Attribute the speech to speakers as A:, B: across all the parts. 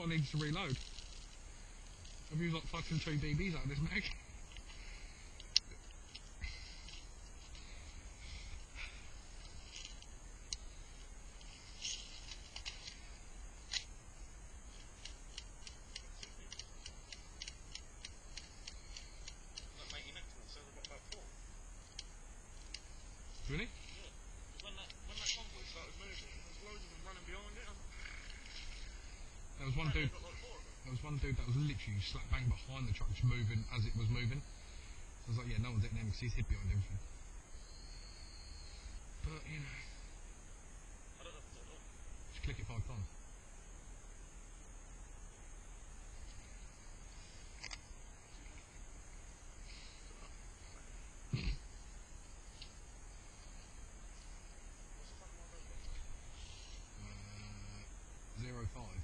A: I needed to reload. I've used like fucking 2 DBs out of this mag. Really?
B: Yeah. When that convoy started moving, there's loads of them running behind it.
A: There was one dude. There was one dude that was literally slap bang behind the truck, just moving as it was moving. So I was like, yeah, no one's hitting him because he's hid behind everything. But you know,
B: I don't know if it's at all.
A: just click it 5 times.
B: What's the fucking
A: 05.
B: one?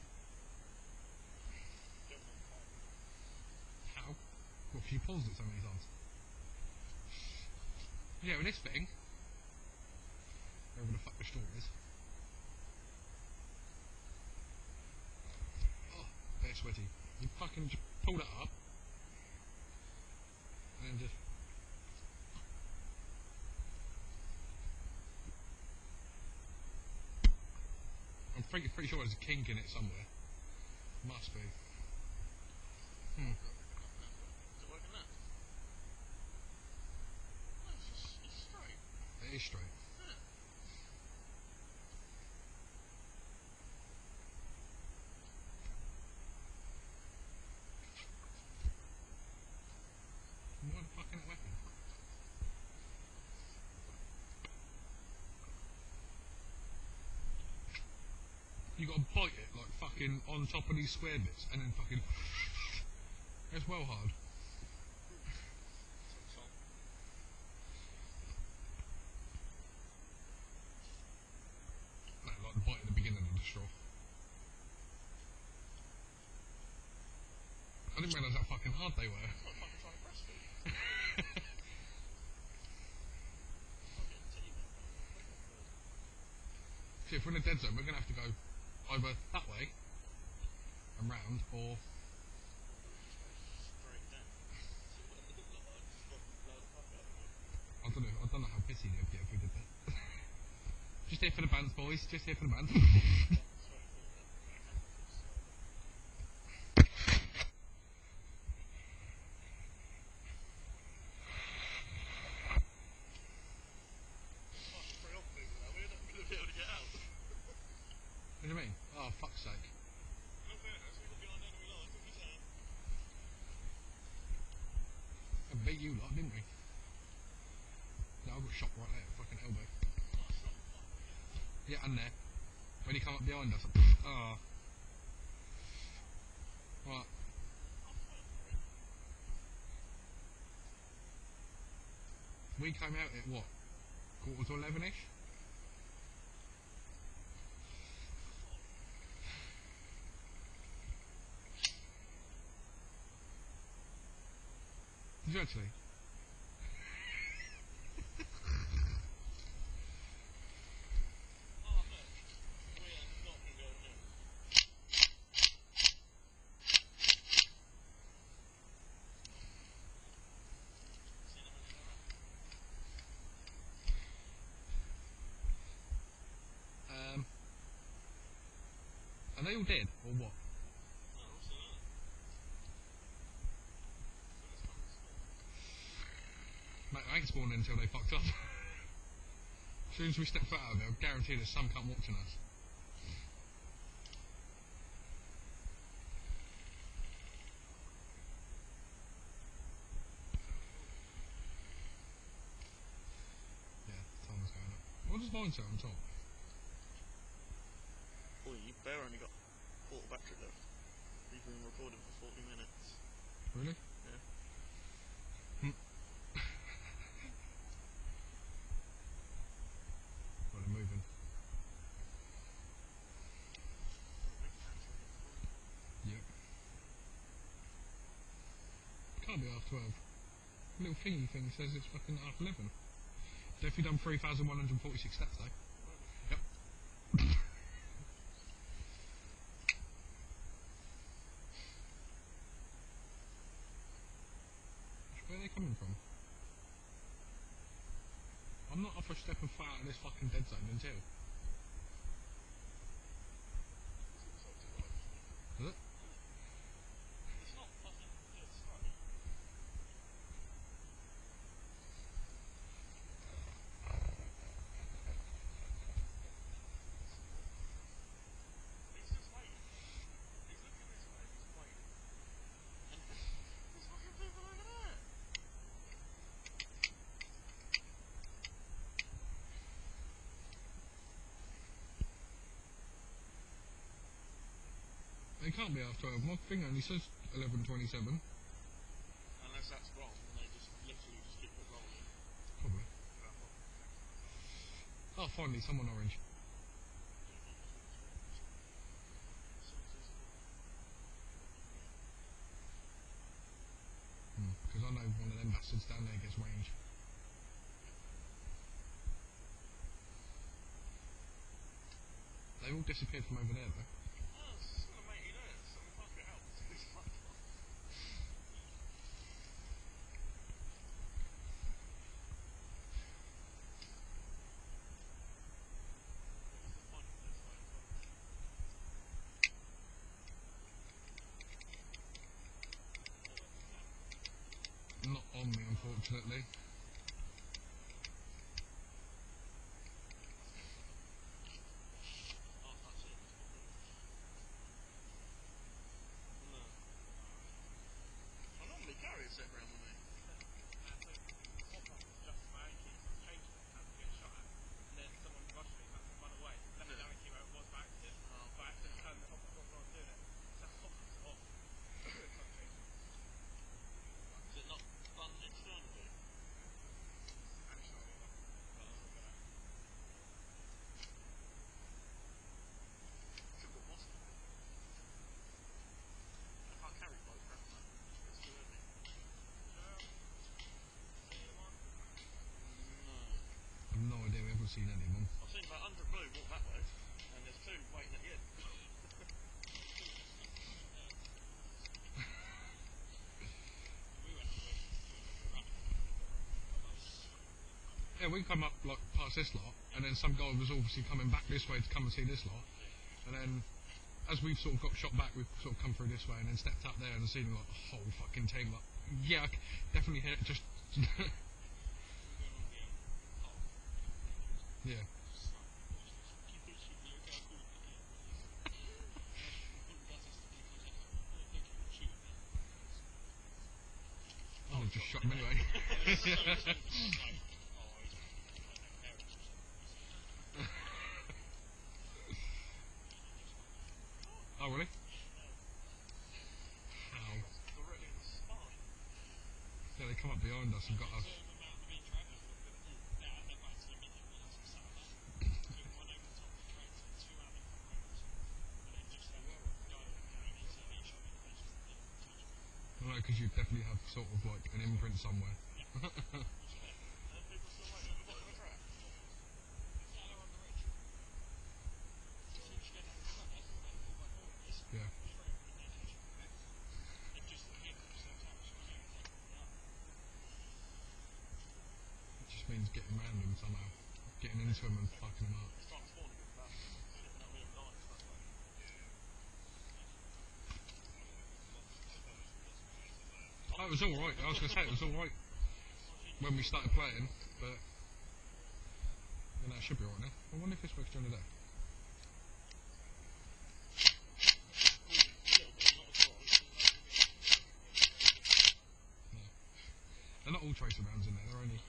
A: How? Well, because you paused it so many times. Yeah, with this thing, wherever the fuck the store is. Oh, they're sweaty. You fucking just pull that up, and then just. I'm pretty sure there's a kink in it somewhere. Must be.
B: Is it working now? No, it's straight.
A: It is straight.
B: Yeah.
A: What the fuck ain't it working? You gotta bite it like fucking on top of these square bits and then fucking. It's well hard. No, like the bite at the beginning of the straw. I didn't realise how fucking hard they were.
B: I'm not fucking trying to breastfeed.
A: See, if we're in a dead zone, we're gonna have to go either that way and round, or
B: Straight down.
A: I don't know how pissy they'd get if we did that. Just here for the bands, boys. Just here for the bands. What do you mean? Oh, fuck's sake. I beat you lot, didn't we? No, I got shot right there, fucking elbow. Yeah, and there. When he come up behind us, oh. What? We came out at what? 11:45-ish? Did you actually? Are they all dead, or what? Mate, I ain't spawning until they fucked up. As soon as we step foot out of there, I guarantee there's some cunt watching us. Yeah, timer's going up. What does mine say on top?
B: Oh, you bear only got 4 battery left. You've been recording for 40 minutes.
A: Really?
B: Yeah.
A: Well, they're moving. Yep. Can't be half 12. Little thingy thing says it's fucking half 11. Definitely done 3,146 stats though. Yep. coming from? I'm not off a step and far out of this fucking dead zone until. Is it?
B: It's not fucking dead straight. He's just waiting. He's looking this way, he's waiting. And there's fucking people over there.
A: It can't be half 12. My thing only says 11:27.
B: Unless that's wrong, and they just literally just keep it rolling.
A: Probably. Oh, finally, someone orange. Because I know one of them bastards down there gets range. They all disappeared from over there though.
B: Oh, it's just gonna make you there, so we can't get out. It's like,
A: Not on me, unfortunately.
B: oh, that's it. No. I normally carry a set round with me. Is it not done externally? Should put mustard in. I can't carry both round that. It's too heavy. No.
A: I've no idea, we haven't seen anyone.
B: I've seen about 100 blue walk that way, and there's two waiting at the end.
A: Yeah, we come up like past this lot, and then some guy was obviously coming back this way to come and see this lot, and then as we've sort of got shot back, we've sort of come through this way and then stepped up there and seen like the whole fucking team. Like, yeah, I definitely hit it. Just yeah. Oh, just shot him anyway. Oh really? Ow.
B: Directly in the spine.
A: Yeah, they come up behind us and got us. I know, because you definitely have sort of like an imprint somewhere.
B: And people still waiting at the bottom of the track.
A: Yeah. It just means getting around them somehow. Getting into them and fucking them up.
B: It's time to spawn again for that. Shit, that would have died if that's right.
A: Oh, it was alright. I was going to say it was alright when we started playing, but you know, it should be alright now. I wonder if this works during the day. They're not all tracer rounds in there, they're only...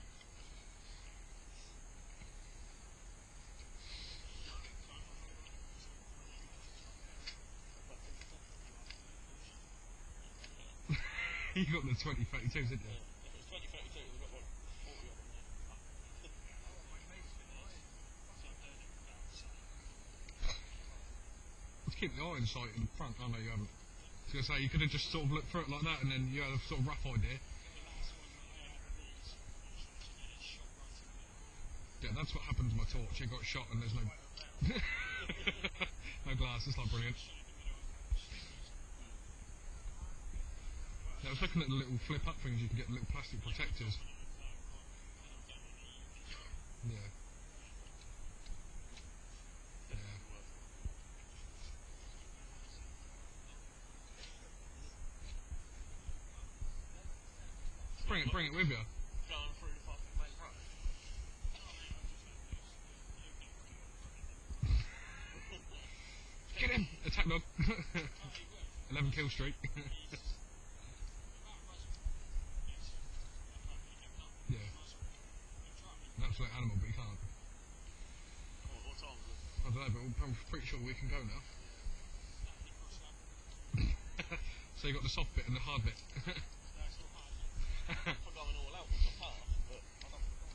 A: You got the 2032s, didn't you?
B: If it was 2032, we've got like 40 of them there.
A: Let's keep the eye in sight in front. Oh no, you haven't. I was going to say, you could have just sort of looked through it like that and then you had a sort of rough idea. Yeah, that's what happened to my torch. It got shot and there's no... no glass, it's not brilliant. Yeah, I was looking at the little flip up things you can get, the little plastic protectors. Yeah. Yeah. Bring it with you.
B: Going through the fucking main road.
A: Get him! Attack dog. 11 kill streak. Yeah. An absolute animal, but you can't.
B: What time is it?
A: I don't know, but I'm pretty sure we can go now. So you got the soft bit and the hard bit.
B: For going all out with the path, but I don't think I'm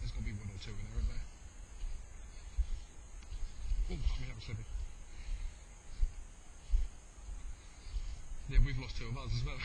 A: There's got to be one or two in there, isn't there? Oh, let me have a slippy. Yeah, we've lost two of us as well.